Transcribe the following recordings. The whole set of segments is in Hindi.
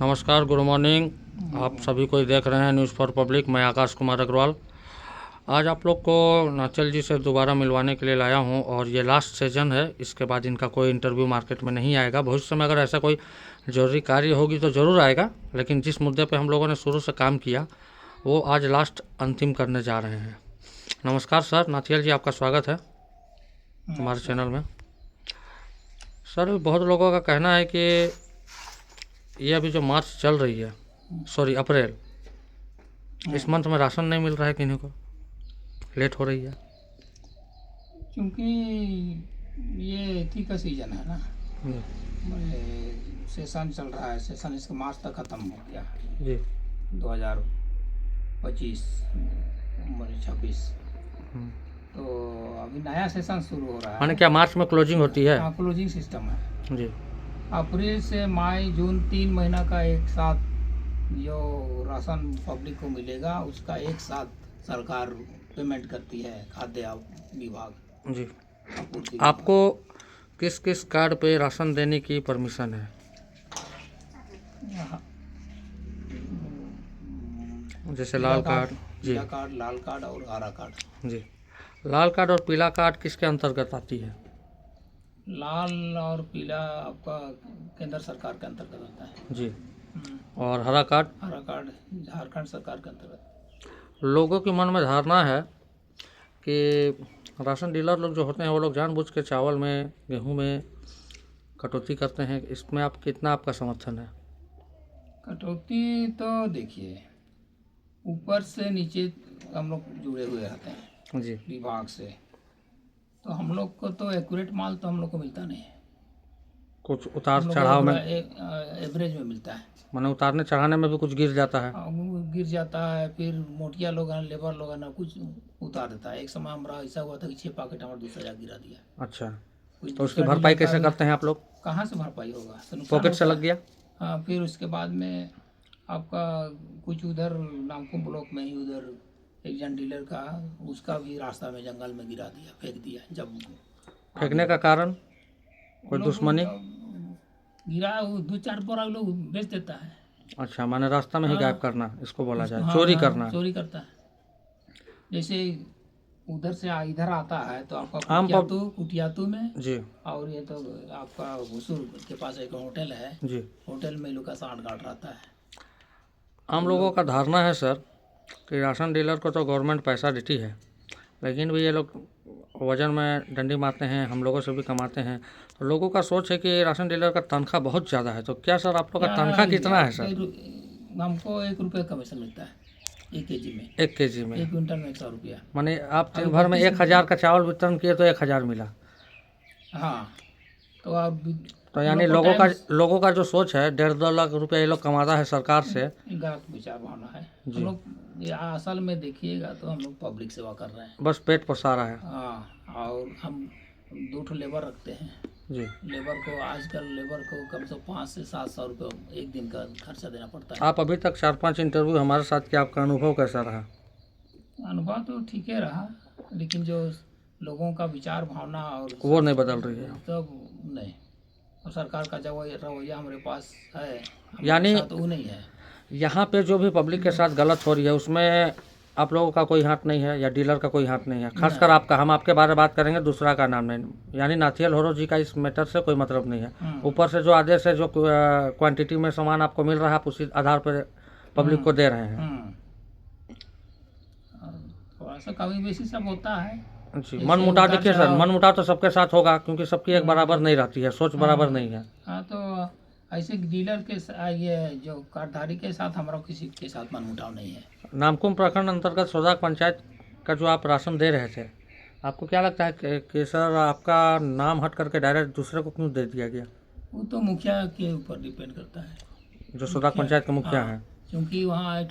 नमस्कार, गुड मॉर्निंग। आप सभी को देख रहे हैं न्यूज़ फॉर पब्लिक। मैं आकाश कुमार अग्रवाल आज आप लोग को नाचल जी से दोबारा मिलवाने के लिए लाया हूं और ये लास्ट सेशन है। इसके बाद इनका कोई इंटरव्यू मार्केट में नहीं आएगा। भविष्य में अगर ऐसा कोई जरूरी कार्य होगी तो ज़रूर आएगा, लेकिन जिस मुद्दे पे हम लोगों ने शुरू से काम किया वो आज लास्ट अंतिम करने जा रहे हैं। नमस्कार सर, नाथियल जी आपका स्वागत है हमारे चैनल में। सर, बहुत लोगों का कहना है कि ये अभी जो मार्च चल रही है, सॉरी अप्रैल, इस मंथ में राशन नहीं मिल रहा है, किन्हीं को लेट हो रही है। क्योंकि ये एथी का सीजन है ना, सेशन चल रहा है। सेशन इसका मार्च तक खत्म हो गया जी 2025 26। तो अभी नया सेशन शुरू हो रहा है। माने क्या मार्च में क्लोजिंग होती है? हाँ, क्लोजिंग सिस्टम है जी। अप्रैल से मई जून 3 महीना का एक साथ जो राशन पब्लिक को मिलेगा उसका एक साथ सरकार पेमेंट करती है, खाद्य विभाग जी। आपूर्ति आपको किस किस कार्ड पे राशन देने की परमिशन है? विभाग। जैसे लाल कार्ड। जी पीला कार्ड, लाल कार्ड और हरा कार्ड। जी। लाल कार्ड और पीला कार्ड किसके अंतर्गत आती है? लाल और पीला आपका केंद्र सरकार के अंतर्गत आता है जी। और हरा कार्ड? हरा कार्ड झारखंड सरकार के अंतर्गत। लोगों के मन में धारणा है कि राशन डीलर लोग जो होते हैं वो लोग जानबूझ के चावल में, गेहूं में कटौती करते हैं। इसमें आप कितना आपका समर्थन है? कटौती तो देखिए, ऊपर से नीचे हम लोग जुड़े हुए रहते हैं जी। विभाग से, तो हम लोग को तो एक्यूरेट माल तो हम लोग को मिलता नहीं है। कुछ उतार हम लोग चढ़ाव को में, एवरेज में मिलता है। माने उतारने चढ़ाने में भी कुछ गिर जाता है। वो गिर जाता है, फिर मोटिया लोग हैं, लेबर लोग हैं ना, कुछ उतार देता है। एक समय हमारा ऐसा हुआ था कि 6 पैकेट हमारा 2,000 गिरा दिया। अच्छा, कुछ तो उसकी दूसरा भरपाई डीलर कैसे का करते हैं आप लोग? कहाँ से भरपाई होगा? तो नुकसान पॉकेट से होता लग है। गया? हाँ, फिर उसके बाद में आपका कुछ उधर नामकुम ब्लॉक में ही उधर एक जन डीलर का, उसका भी रास्ता में जंगल में गिरा दिया, फेंक दिया। जब फेंकने का कारण कोई लोग दुश्मनी? गिरा, वो 2-4 बोरा लोग बेच देता है। अच्छा, माने रास्ता में ही हाँ, गायब करना इसको बोला जाए, हाँ, चोरी हाँ, करना। चोरी करता है। जैसे उधर से इधर आता है तो आपका आम पब- कुटियातू में, जी और ये तो आपका हुसूर के पास एक होटल है, जी। होटल में लोग का सांठ गांठ रहता है। आम लोगों का धारणा है सर कि राशन डीलर को तो गवर्नमेंट पैसा देती है, लेकिन भी ये लोग वजन में डंडी मारते हैं, हम लोगों से भी कमाते हैं। तो लोगों का सोच है कि राशन डीलर का तनख्वाह बहुत ज़्यादा है। तो क्या सर, आप लोग का तनख्वाह कितना है सर? हमको 1 रुपये कमीशन मिलता है 1 केजी में। 1 केजी में? 1 क्विंटल में 100 रुपया। माने आप दिन भर में 1,000 का चावल वितरण किए तो 1,000 मिला। हाँ, तो आप तो यानी लोगों का जो सोच है 1.5-2 लाख रुपया ये लोग कमाता है सरकार से। गलत विचार भावना है। हम लोग ये असल में देखिएगा तो हम लोग पब्लिक सेवा कर रहे हैं। बस पेट पसारा है। हाँ, और हम 2 लेबर रखते हैं जी। लेबर को, आजकल लेबर को कम से 500 से 700 रुपये एक दिन का खर्चा देना पड़ता है। आप अभी तक 4-5 इंटरव्यू हमारे साथ किया, आपका अनुभव कैसा रहा? अनुभव तो ठीक है रहा, लेकिन जो लोगों का विचार भावना और वो नहीं बदल रही है। तब नहीं, और सरकार का जो रवैया हमारे पास है, हमारे यानी साथ वो नहीं है। यहाँ पे जो भी पब्लिक के साथ गलत हो रही है उसमें आप लोगों का कोई हाथ नहीं है या डीलर का कोई हाथ नहीं है? खासकर आपका, हम आपके बारे में बात करेंगे, दूसरा का नाम नहीं। यानी नाथियल होरो जी का इस मैटर से कोई मतलब नहीं है। ऊपर से जो आदेश है, जो क्वांटिटी में सामान आपको मिल रहा है, आप उसी आधार पर पब्लिक को दे रहे हैं। थोड़ा सा कमी बेसी सब होता है जी। मन मुटाव देखिए सर, मन मुटाव तो सबके साथ होगा, क्योंकि सबकी एक बराबर नहीं रहती है, सोच बराबर नहीं है। हाँ, तो ऐसे डीलर के ये जो कार्डधारी के साथ हमारा किसी के साथ मनमुटाव नहीं है। नामकुम प्रखंड अंतर्गत सोदाग पंचायत का जो आप राशन दे रहे थे, आपको क्या लगता है कि सर आपका नाम हट करके डायरेक्ट दूसरे को क्यों दे दिया गया? वो तो मुखिया के ऊपर डिपेंड करता है, जो सोदाग पंचायत के मुखिया हैं। क्योंकि वहाँ एक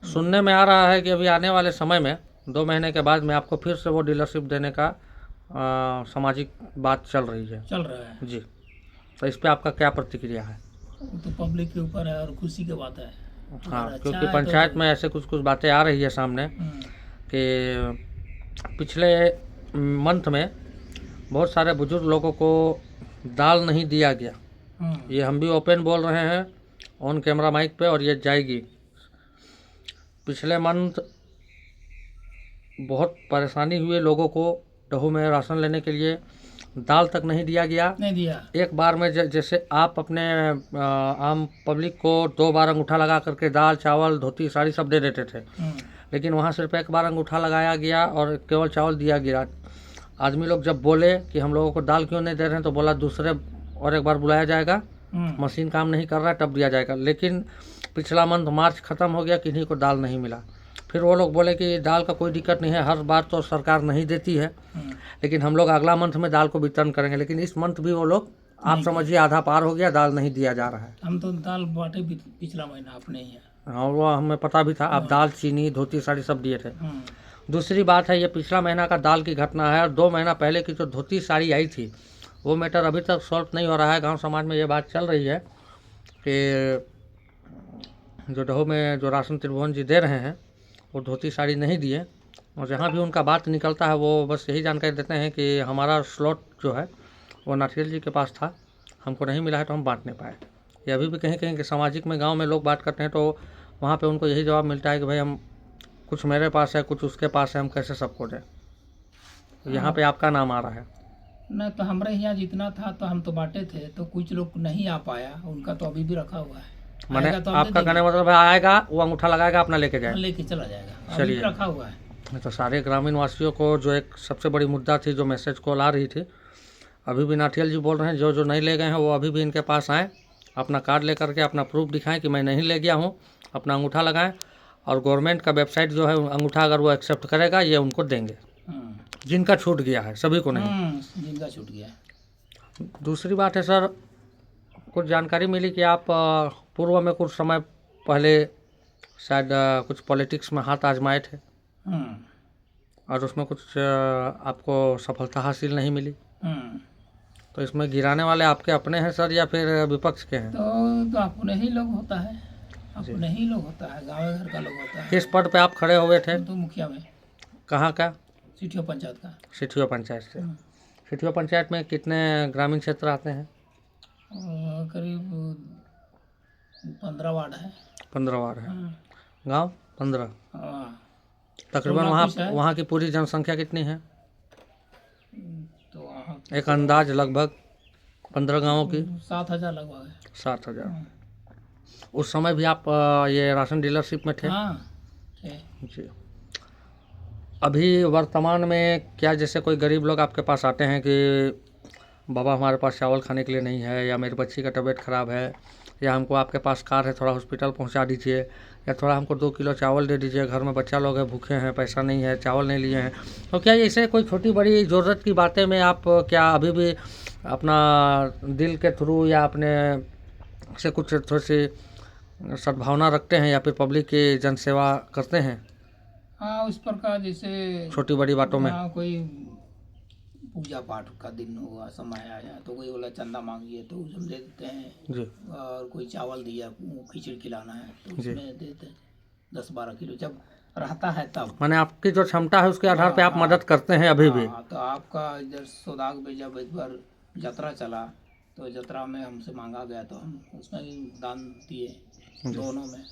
सुनने में आ रहा है कि अभी आने वाले समय में 2 महीने के बाद में आपको फिर से वो डीलरशिप देने का सामाजिक बात चल रहा है। जी। तो इस पे आपका क्या प्रतिक्रिया है? वो तो पब्लिक के ऊपर है और खुशी की बात है। हाँ, अच्छा क्योंकि है पंचायत तो में ऐसे कुछ बातें आ रही है सामने कि पिछले मंथ में बहुत सारे बुजुर्ग लोगों को दाल नहीं दिया गया। ये हम भी ओपन बोल रहे हैं ऑन कैमरा माइक पे, और ये जाएगी। पिछले मंथ बहुत परेशानी हुई लोगों को डहू में राशन लेने के लिए, दाल तक नहीं दिया गया। नहीं दिया। एक बार में जैसे आप अपने आम पब्लिक को 2 बार अंगूठा लगा करके दाल चावल धोती साड़ी सब दे देते थे, लेकिन वहाँ सिर्फ एक बार अंगूठा लगाया गया और केवल चावल दिया गया। आदमी लोग जब बोले कि हम लोगों को दाल क्यों नहीं दे रहे हैं, तो बोला दूसरे और एक बार बुलाया जाएगा, मशीन काम नहीं कर रहा है, तब दिया जाएगा। लेकिन पिछला मंथ मार्च ख़त्म हो गया, किन्हीं को दाल नहीं मिला। फिर वो लोग बोले कि दाल का कोई दिक्कत नहीं है, हर बार तो सरकार नहीं देती है, लेकिन हम लोग अगला मंथ में दाल को वितरण करेंगे। लेकिन इस मंथ भी वो लोग, आप समझिए, आधा पार हो गया, दाल नहीं दिया जा रहा है। हम तो दाल बांटे पिछला महीना अपने ही है। हाँ, वो हमें पता भी था। आप दाल चीनी धोती साड़ी सब दिए थे। दूसरी बात है, ये पिछला महीना का दाल की घटना है, और 2 महीना पहले की जो धोती साड़ी आई थी, वो मैटर अभी तक सॉल्व नहीं हो रहा है। गांव समाज में ये बात चल रही है कि जो डहू में जो राशन त्रिभुवन जी दे रहे हैं, वो धोती साड़ी नहीं दिए, और जहाँ भी उनका बात निकलता है वो बस यही जानकारी देते हैं कि हमारा स्लॉट जो है वो नाथियल जी के पास था, हमको नहीं मिला है तो हम बांट नहीं पाए। ये अभी भी कहीं कहीं के सामाजिक में गांव में लोग बात करते हैं, तो वहाँ पे उनको यही जवाब मिलता है कि भाई हम, कुछ मेरे पास है, कुछ उसके पास है, हम कैसे सबको दें। यहाँ पे आपका नाम आ रहा है। नहीं तो हमारे यहाँ जितना था तो हम तो बांटे थे, तो कुछ लोग नहीं आ पाया, उनका तो अभी भी रखा हुआ है। मैंने आएगा तो हम आपका दे कहने मतलब है, आएगा वो अंगूठा लगाएगा, अपना लेके देंगे, जाए, लेके चला जाएगा, अभी चलिए। भी रखा हुआ है। तो सारे ग्रामीण वासियों को जो एक सबसे बड़ी मुद्दा थी, जो मैसेज कॉल आ रही थी, अभी भी नाथियल जी बोल रहे हैं, जो जो नहीं ले गए हैं वो अभी भी इनके पास आएँ, अपना कार्ड लेकर के अपना प्रूफ दिखाएं कि मैं नहीं ले गया हूँ, अपना अंगूठा लगाएं, और गवर्नमेंट का वेबसाइट जो है अंगूठा अगर वो एक्सेप्ट करेगा, ये उनको देंगे, जिनका छूट गया है, सभी को नहीं, जिनका छूट गया है। दूसरी बात है सर, कुछ जानकारी मिली कि आप पूर्व में कुछ समय पहले शायद कुछ पॉलिटिक्स में हाथ आजमाए थे, और उसमें कुछ आपको सफलता हासिल नहीं मिली। तो इसमें गिराने वाले आपके अपने हैं सर, या फिर विपक्ष के हैं? तो अपने ही लोग होता है, अपने ही लोग होता है, गाँव घर का लोग होता है। किस पद पे आप खड़े हुए थे? तो मुखिया में। कहाँ का? सिटियो पंचायत का। सिटियो पंचायत से। सिटियो पंचायत में कितने ग्रामीण क्षेत्र आते हैं? करीब 15 वार्ड है। 15 वार्ड है। गांव 15। तकरीबन 16 वहाँ की पूरी जनसंख्या कितनी है? तो एक अंदाज लगभग 15 गांवों की 7,000 लगभग है। 7,000। उस समय भी आप ये राशन डीलरशिप में थे? हाँ थे। जी। अभी वर्तमान में क्या, जैसे कोई गरीब लोग आपके पास आते हैं कि बाबा हमारे पास चावल खाने के लिए नहीं है, या मेरी बच्ची का तबीयत ख़राब है, या हमको आपके पास कार है, थोड़ा हॉस्पिटल पहुंचा दीजिए, या थोड़ा हमको 2 किलो चावल दे दीजिए, घर में बच्चा लोग है, भूखे हैं, पैसा नहीं है, चावल नहीं लिए हैं, तो क्या ऐसे कोई छोटी बड़ी ज़रूरत की बातें में आप क्या अभी भी अपना दिल के थ्रू या अपने से कुछ थोड़ी सी सद्भावना रखते हैं, या फिर पब्लिक की जनसेवा करते हैं? हाँ, उस प्रकार जैसे छोटी बड़ी बातों में। हाँ, कोई पूजा पाठ का दिन हुआ, समय आया तो कोई बोला चंदा मांगिए तो हम दे देते हैं जी। और कोई चावल दिया, खिचड़ी खिलाना है तो उसमें देते 10-12 किलो जब रहता है तब। माने आपकी जो क्षमता है उसके आधार पे आप मदद करते हैं अभी भी? तो आपका इधर सौदाग में जब एक बार यात्रा चला तो यात्रा में हमसे मांगा गया तो हम उसमें भी दान दिए, दोनों में,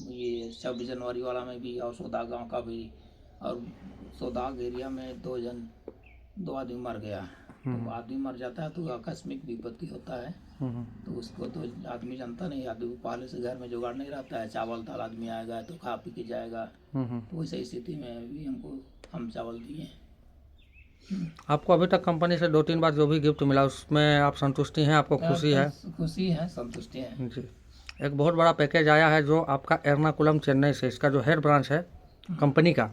ये 26 जनवरी वाला में भी और सौदाग गाँव का भी। और सौदाग एरिया में 2 आदमी मर गया, तो आदमी मर जाता है तो आकस्मिक विपत्ति होता है, तो उसको तो आदमी जानता नहीं, आदमी पहले से घर में जुगाड़ नहीं रहता है, चावल दाल आदमी आएगा तो खा पी के जाएगा, तो वैसे स्थिति में भी हम चावल दिए। आपको अभी तक कंपनी से 2-3 बार जो भी गिफ्ट मिला उसमें आप संतुष्टि हैं, आपको खुशी है? खुशी है, संतुष्टि है जी। एक बहुत बड़ा पैकेज आया है जो आपका एर्नाकुलम चेन्नई से, इसका जो हेड ब्रांच है कंपनी का,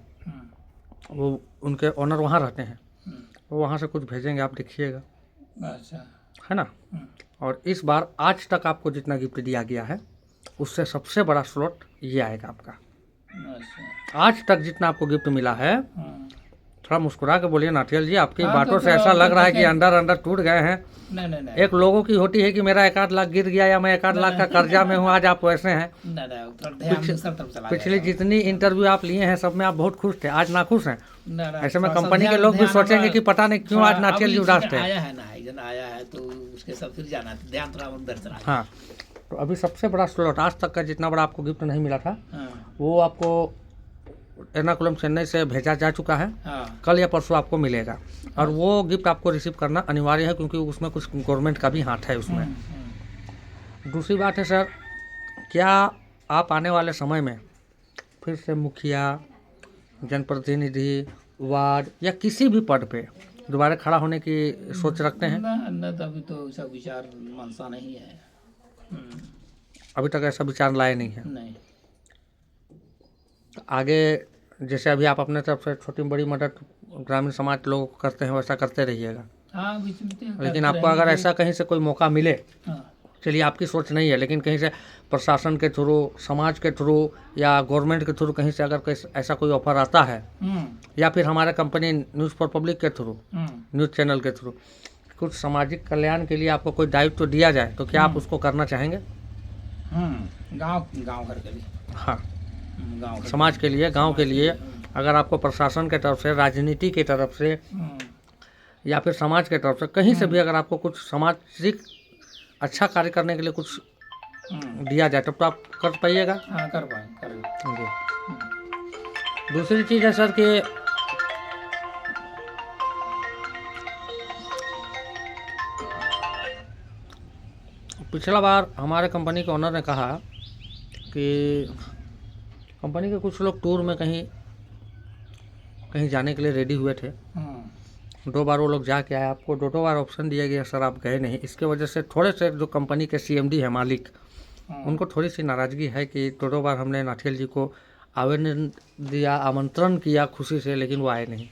वो उनके ओनर वहाँ रहते हैं, वो वहाँ से कुछ भेजेंगे, आप देखिएगा। अच्छा है ना? और इस बार आज तक आपको जितना गिफ्ट दिया गया है उससे सबसे बड़ा स्लॉट ये आएगा आपका। अच्छा। आज तक जितना आपको गिफ्ट मिला है, थोड़ा मुस्कुरा के बोलिए नाथियल जी, आपकी हाँ, बातों तो से ऐसा लग रहा है कि अंदर टूट गए हैं। नहीं। एक लोगों की होती है कि मेरा 1-8 लाख गिर गया, या मैं 1-8 लाख का कर्जा में हूँ, आज आप वैसे हैं। पिछली जितनी इंटरव्यू आप लिए हैं सब में आप बहुत खुश थे, आज नाखुश हैं। ऐसे में कंपनी के लोग भी सोचेंगे कि पता नहीं क्यों आज नाथियल जी उदास थे। आया है ना, आया है तो उसके सब फिर जाना, ध्यान थोड़ा उधर चला। हाँ, तो अभी सबसे बड़ा स्लॉट आज तक का जितना बड़ा आपको गिफ्ट नहीं मिला था हाँ वो आपको एर्नाकुलम चेन्नई से भेजा जा चुका है। हाँ कल या परसों आपको मिलेगा और वो गिफ्ट आपको रिसीव करना अनिवार्य है क्योंकि उसमें कुछ गवर्नमेंट का भी हाथ है उसमें। दूसरी बात है सर, क्या आप आने वाले समय में फिर से मुखिया, जनप्रतिनिधि, वार्ड या किसी भी पद पे दोबारा खड़ा होने की सोच रखते हैं? ना तो अभी तो ऐसा विचार मनसा नहीं है। अभी तक ऐसा विचार लाए नहीं है। नहीं। तो आगे जैसे अभी आप अपने तरफ से छोटी बड़ी मदद ग्रामीण समाज लोगों को करते हैं वैसा करते रहिएगा। हाँ बीच में तो लेकिन आपको अगर ऐसा कहीं से कोई मौका मिले, हाँ चलिए आपकी सोच नहीं है, लेकिन कहीं से प्रशासन के थ्रू, समाज के थ्रू या गवर्नमेंट के थ्रू कहीं से अगर ऐसा कोई ऑफर आता है या फिर हमारे कंपनी न्यूज़ फॉर पब्लिक के थ्रू, न्यूज़ चैनल के थ्रू कुछ सामाजिक कल्याण के लिए आपको कोई दायित्व तो दिया जाए तो क्या आप उसको करना चाहेंगे? गांव घर के लिए। हाँ, गांव समाज के लिए, गांव के लिए अगर आपको प्रशासन के तरफ से, राजनीति की तरफ से या फिर समाज के तरफ से कहीं से भी अगर आपको कुछ सामाजिक अच्छा कार्य करने के लिए कुछ दिया जाए तब तो आप कर पाइएगा? हाँ कर पाएंगे। जी। दूसरी चीज़ है सर कि पिछला बार हमारे कंपनी के ओनर ने कहा कि कंपनी के कुछ लोग टूर में कहीं जाने के लिए रेडी हुए थे। 2 बार वो लोग जाके आए, आपको 2 बार ऑप्शन दिया गया सर, आप गए नहीं। इसके वजह से थोड़े से जो कंपनी के CMD है, मालिक, उनको थोड़ी सी नाराज़गी है कि 2 बार हमने नाथियल जी को आवेदन दिया, आमंत्रण किया खुशी से, लेकिन वो आए नहीं।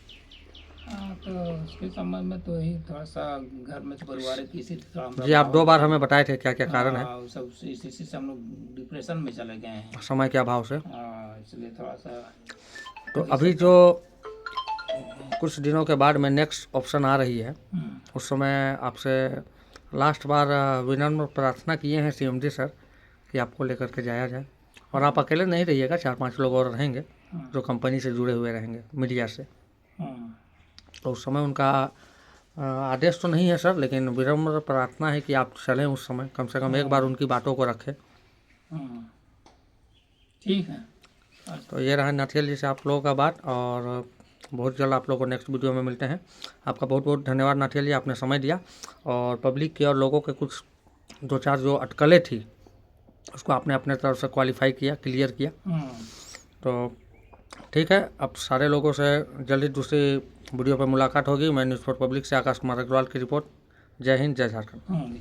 तो उसके संबंध में तो यही थोड़ा सा घर में तो पारिवारिक किसी थोड़ा जी, आप 2 बार हमें बताए थे क्या क्या कारण है। सब इसी से हम लोग डिप्रेशन में चले गए हैं समय के अभाव से। इसलिए थोड़ा सा। तो अभी जो कुछ दिनों के बाद में नेक्स्ट ऑप्शन आ रही है, उस समय आपसे लास्ट बार विनम्र प्रार्थना किए हैं CMD सर कि आपको लेकर के जाया जाए। और आप अकेले नहीं रहिएगा, 4-5 लोग और रहेंगे जो कंपनी से जुड़े हुए रहेंगे, मीडिया से। तो उस समय उनका आदेश तो नहीं है सर, लेकिन विनम्र प्रार्थना है कि आप चलें उस समय, कम से कम एक बार उनकी बातों को रखें। ठीक है। तो ये रहा नाथियल जी से आप लोगों का बात, और बहुत जल्द आप लोगों को नेक्स्ट वीडियो में मिलते हैं। आपका बहुत बहुत धन्यवाद नाथियल जी, आपने समय दिया और पब्लिक के और लोगों के कुछ 2-4 जो अटकलें थी उसको आपने अपने तरफ से क्वालिफाई किया, क्लियर किया। तो ठीक है, अब सारे लोगों से जल्दी दूसरी वीडियो पर मुलाकात होगी। मैं न्यूज़ फॉर पब्लिक से आकाश कुमार अग्रवाल की रिपोर्ट। जय हिंद, जय झारखंड।